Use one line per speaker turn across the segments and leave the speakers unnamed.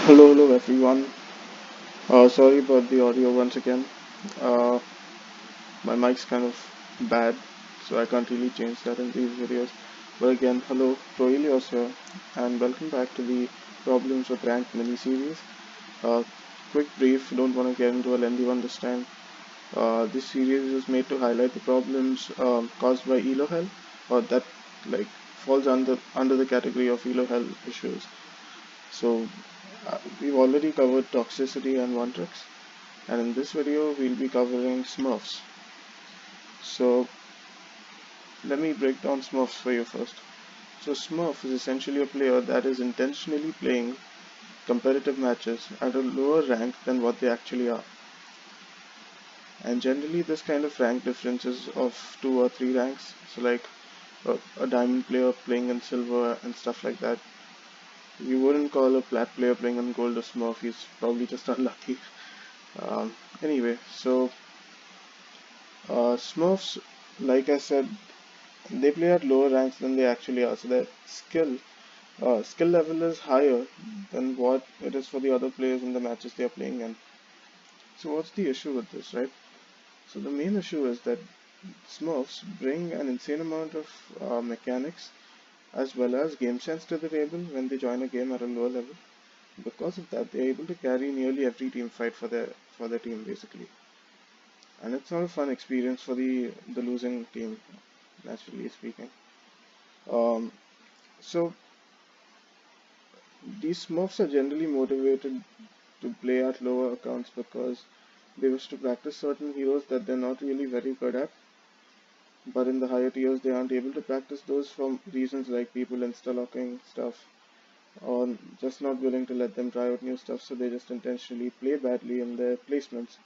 Hello everyone. Sorry about the audio once again. Uh, my mic's kind of bad, so I can't really change that in these videos. But again, hello, Troilios here, and welcome back to the Problems with Rank mini-series. Quick brief, don't want to get into a lengthy one this time. This series is made to highlight the problems caused by elo hell, or that like falls under the category of elo hell issues. So we've already covered toxicity and one tricks, and in this video we'll be covering Smurfs. So let me break down Smurfs for you first. So Smurf is essentially a player that is intentionally playing competitive matches at a lower rank than what they actually are. And generally this kind of rank difference is of 2 or 3 ranks. So like a diamond player playing in silver and stuff like that. You wouldn't call a plat player playing in gold a Smurf, he's probably just unlucky. Anyway, so Smurfs, like I said, they play at lower ranks than they actually are, so their skill level is higher than what it is for the other players in the matches they are playing in. So what's the issue with this, right? So the main issue is that Smurfs bring an insane amount of mechanics as well as game sense to the table when they join a game at a lower level. Because of that, they're able to carry nearly every team fight for their team basically, and it's not a fun experience for the losing team, naturally speaking. Um, so these Smurfs are generally motivated to play at lower accounts because they wish to practice certain heroes that they're not really very good at, but in the higher tiers they aren't able to practice those for reasons like people insta-locking stuff or just not willing to let them try out new stuff, so they just intentionally play badly in their placements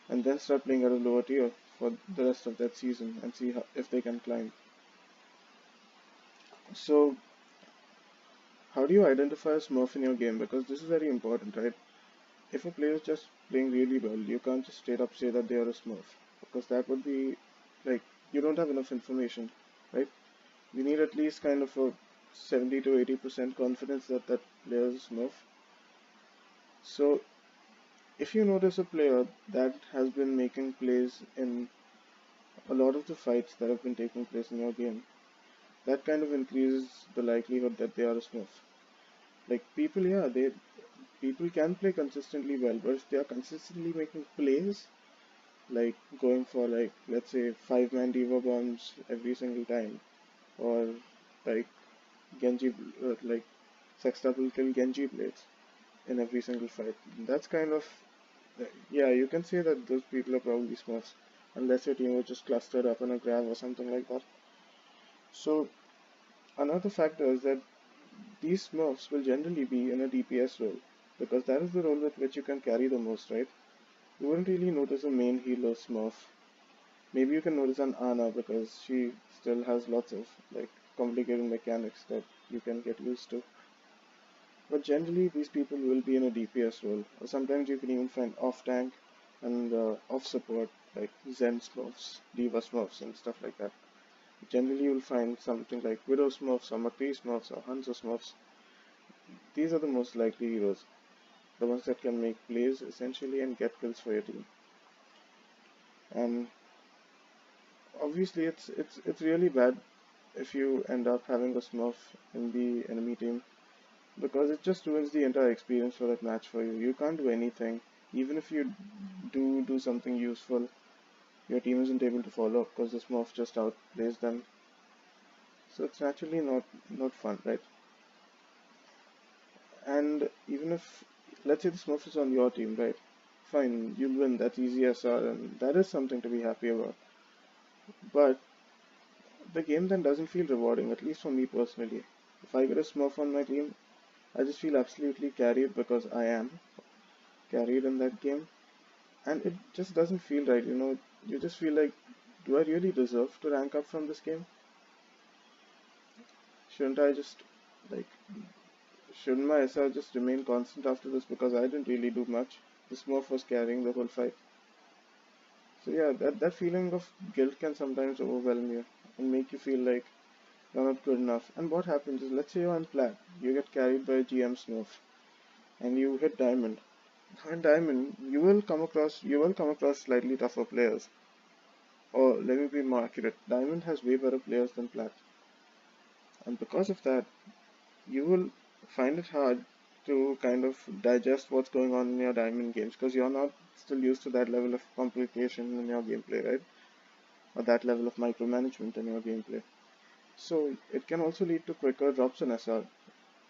and then start playing at a lower tier for the rest of that season and see if they can climb. So how do you identify a Smurf in your game? Because this is very important, right? If a player is just playing really well, you can't just straight up say that they are a Smurf, because that would be like you don't have enough information, right? You need at least kind of a 70 to 80% confidence that that player is a Smurf. So if you notice a player that has been making plays in a lot of the fights that have been taking place in your game, that kind of increases the likelihood that they are a Smurf. Like people, yeah, they people can play consistently well, but if they are consistently making plays, like going for like let's say 5-man diva bombs every single time, or like Genji, like sextuple kill Genji blades in every single fight, that's kind of yeah, you can say that those people are probably Smurfs, unless your team was just clustered up in a grab or something like that. So another factor is that these Smurfs will generally be in a DPS role, because that is the role with which you can carry the most, right? You wouldn't really notice a main healer Smurf. Maybe you can notice an Ana because she still has lots of like complicated mechanics that you can get used to. But generally these people will be in a DPS role, or sometimes you can even find off tank and off support like Zen Smurfs, Diva Smurfs and stuff like that. Generally you'll find something like Widow Smurfs or McCree Smurfs or Hanzo Smurfs. These are the most likely heroes, the ones that can make plays essentially and get kills for your team. And obviously it's really bad if you end up having a Smurf in the enemy team, because it just ruins the entire experience for that match for you. You can't do anything. Even if you do something useful, your team isn't able to follow up because the Smurf just outplays them. So it's naturally not fun, right? And even if let's say the Smurf is on your team, right? Fine, you'll win. That's easy SR, and that is something to be happy about. But the game then doesn't feel rewarding, at least for me personally. If I get a Smurf on my team, I just feel absolutely carried because I am carried in that game, and it just doesn't feel right. You just feel like, do I really deserve to rank up from this game? Shouldn't I just like shouldn't my SR just remain constant after this, because I didn't really do much. The Smurf was carrying the whole fight. So yeah, that feeling of guilt can sometimes overwhelm you and make you feel like you're not good enough. And what happens is, let's say you're on plat, you get carried by a GM Smurf. and you hit diamond. In diamond, you will come across slightly tougher players. Or let me be more accurate, diamond has way better players than plat, and because of that, you will find it hard to kind of digest what's going on in your diamond games because you're not still used to that level of complication in your gameplay, right? Or that level of micromanagement in your gameplay. So it can also lead to quicker drops on SR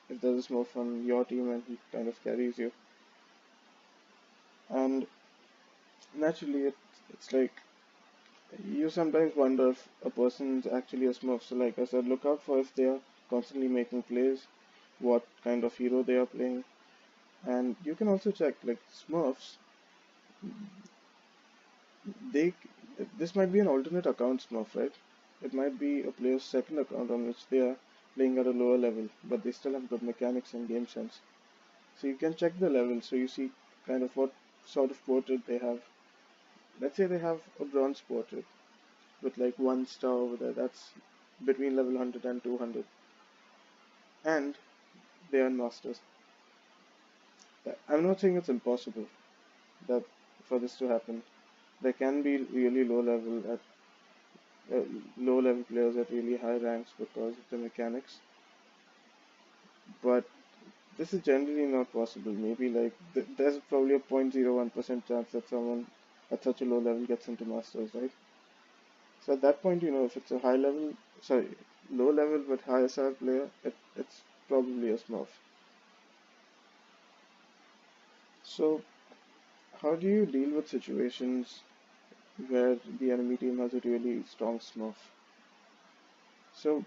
if there is more from your team and he kind of carries you. And naturally, it's like you sometimes wonder if a person's actually a Smurf. So, like I said, look out for if they are constantly making plays, what kind of hero they are playing, and you can also check like Smurfs. They this might be an alternate account Smurf, right? It might be a player's second account on which they are playing at a lower level, but they still have good mechanics and game sense. So you can check the level, so you see kind of what sort of portrait they have. Let's say they have a bronze portrait with like 1 star over there. That's between level 100 and 200, and they are masters. I'm not saying it's impossible that for this to happen. There can be really uh, low level players at really high ranks because of the mechanics, but this is generally not possible. Maybe like there's probably a 0.01% chance that someone at such a low level gets into masters, right? So at that point, if it's a low level but high SR player, it's probably a Smurf. So how do you deal with situations where the enemy team has a really strong Smurf? So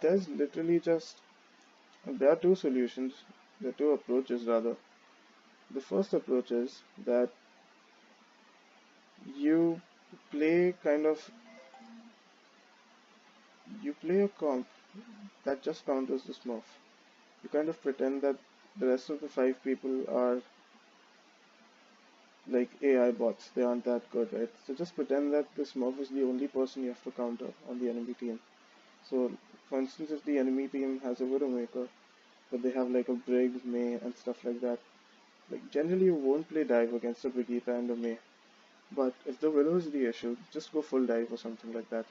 there's literally just there are two solutions, there are two approaches rather. The first approach is that you play kind of you play a comp that just counters the Smurf. You kind of pretend that the rest of the 5 people are like AI bots. They aren't that good, right? So just pretend that the Smurf is the only person you have to counter on the enemy team. So, for instance, if the enemy team has a Widowmaker, but they have like a Briggs, May, and stuff like that, like generally you won't play dive against a Brigitte and a May. But if the Widow is the issue, just go full dive or something like that.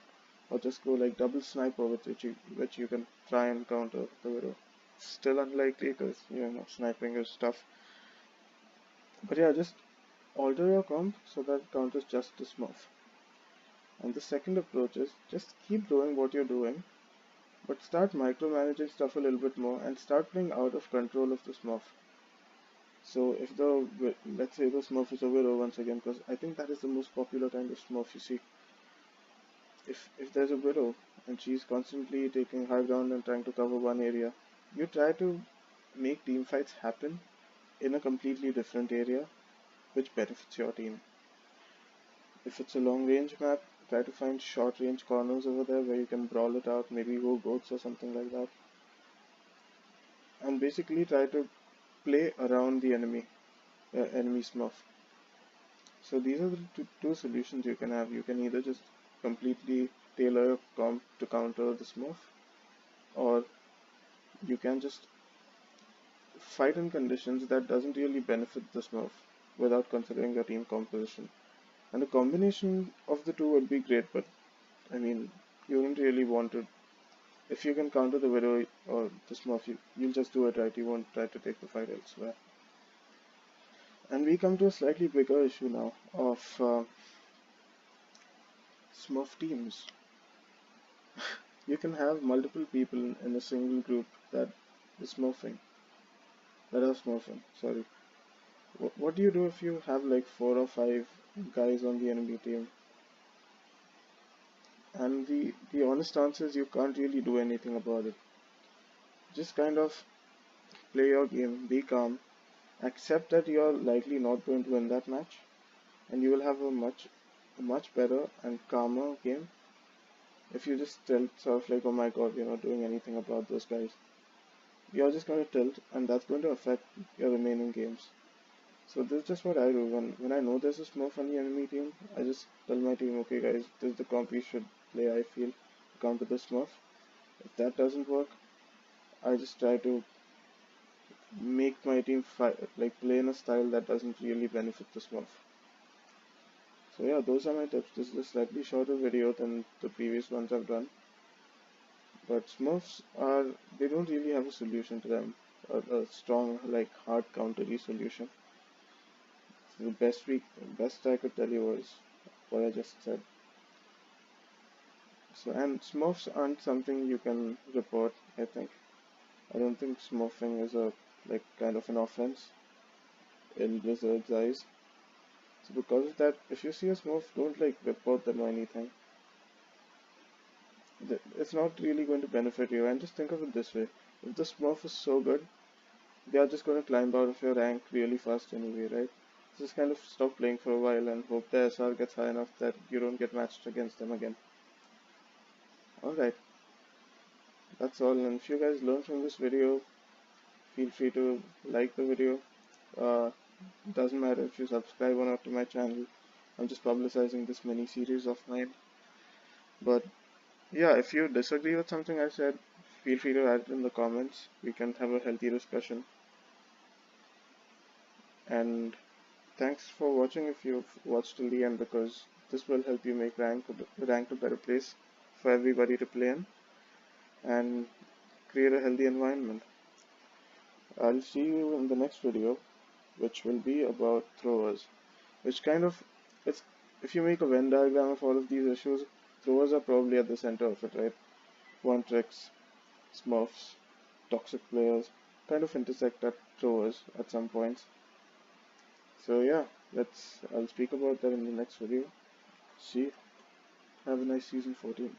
Or just go like double sniper with which you can try and counter the Widow. Still unlikely because sniping is tough. But yeah, just alter your comp so that it counters just the Smurf. And the second approach is just keep doing what you're doing, but start micromanaging stuff a little bit more and start playing out of control of the Smurf. So if let's say the Smurf is a Widow once again, because I think that is the most popular kind of Smurf you see. If there's a Widow and she's constantly taking high ground and trying to cover one area, you try to make team fights happen in a completely different area, which benefits your team. If it's a long range map, try to find short range corners over there where you can brawl it out, maybe go goats or something like that. And basically try to play around the enemy Smurf. So these are the two solutions you can have. You can either just completely tailor your comp to counter the Smurf, or you can just fight in conditions that doesn't really benefit the Smurf without considering your team composition. And the combination of the two would be great, but I mean, you wouldn't really want to. If you can counter the Widow or the Smurf, you'll just do it right. You won't try to take the fight elsewhere. And we come to a slightly bigger issue now of Smurf teams. You can have multiple people in a single group is smurfing, that are smurfing. Sorry. What do you do if you have like 4 or 5 guys on the enemy team? And the honest answer is you can't really do anything about it. Just kind of play your game, be calm, accept that you're likely not going to win that match, and you will have a much better and calmer game if you just tilt sort of like, oh my god, we're not doing anything about those guys. You're just going to tilt, and that's going to affect your remaining games. So this is just what I do. When I know there's a Smurf on the enemy team, I just tell my team, okay guys, this is the comp we should play, I feel, to counter the Smurf. If that doesn't work, I just try to make my team like play in a style that doesn't really benefit the Smurf. So yeah, those are my tips. This is a slightly shorter video than the previous ones I've done. But Smurfs they don't really have a solution to them. A strong, like hard countery solution. So the best I could tell you was what I just said. So and Smurfs aren't something you can report, I think. I don't think Smurfing is a like kind of an offense in Blizzard's eyes. So because of that, if you see a Smurf, don't like report them or anything. It's not really going to benefit you. And just think of it this way: if the Smurf is so good, they are just going to climb out of your rank really fast anyway, right? So just kind of stop playing for a while and hope the SR gets high enough that you don't get matched against them again. Alright, that's all. And if you guys learned from this video, feel free to like the video. Uh, doesn't matter if you subscribe or not to my channel. I'm just publicizing this mini series of mine. But yeah, if you disagree with something I said, feel free to add it in the comments. We can have a healthy discussion. And thanks for watching if you've watched till the end, because this will help you make rank a better place for everybody to play in and create a healthy environment. I'll see you in the next video, which will be about throwers, which kind of it's if you make a Venn diagram of all of these issues, throwers are probably at the center of it, right? One tricks, Smurfs, toxic players kind of intersect at throwers at some points. So yeah, I'll speak about that in the next video. See, have a nice season 14.